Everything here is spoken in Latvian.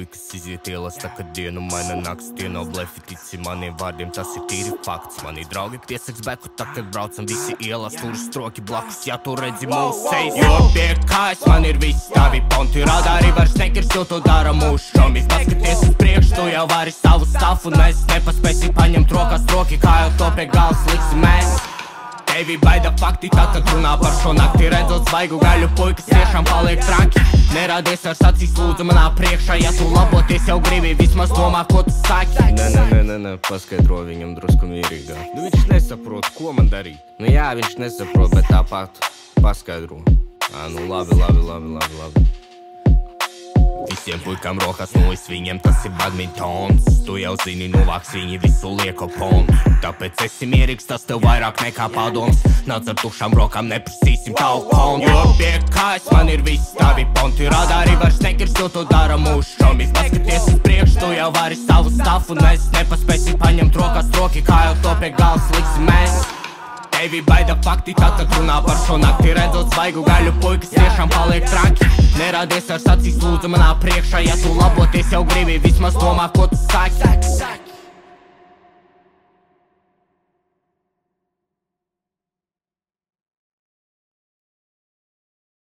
puikas iziet ielas, tā kad dienu maina nakts. Tie nav blefi, tici maniem vārdiem, tas ir tīri fakts. Mani draugi piesaks beku, tā kad braucam visi ielas. Tur stroki blakus, ja tu redzi mūsu sejas. Jo pie kājas man ir viss tavi ponti. Radāri vairs nekirs, jo to dara mūsu šomis. Paskaties uz priekšu, tu jau vari savu stafu. Mēs nepaspēsim paņemt rokās troki, kā jau to pie gals liksim mēs. Tevi baida fakti, tā kad runā par šo nakti. Redzot svaigu gaļu, puikas tiešām paliek tranki. Nerādies ar sacīs, lūdzu manā priekšā. Ja tu laboties jau gribi, vismaz domā, ko tu saki. Nē, paskaidro viņam drusku mierīgāk. Nu viņš nesaprot, ko man darīt. Nu jā, viņš nesaprot, bet tāpat paskaidro. Nu labi. Visiem puikām rokās nulis, viņiem tas ir badmintons. Tu jau zini, novāks viņi visu lieko pontu. Tāpēc esi mierīgs, tas tev vairāk nekā padoms. Nāc ar tušām rokām, neprasīsim tavu kontu. Jo pie kājas man ir viss tavi ponti. Radāri vairs nekirs, jo to dara mūsu šomis. Paskaties uz priekšu, tu jau vari savu stafu. Mēs nepaspēsim paņemt rokās troki, kā jau to pie gals liksim mēs. Tevi baida fakti, tā kad runā par šo nakti. Redzot svaigu gaļu, puikas tiešām paliek tranki. Nerādies ar sacīs, lūdzu manā priekšā. Ja tu laboties jau gribi, vismaz domā, ko tu saki.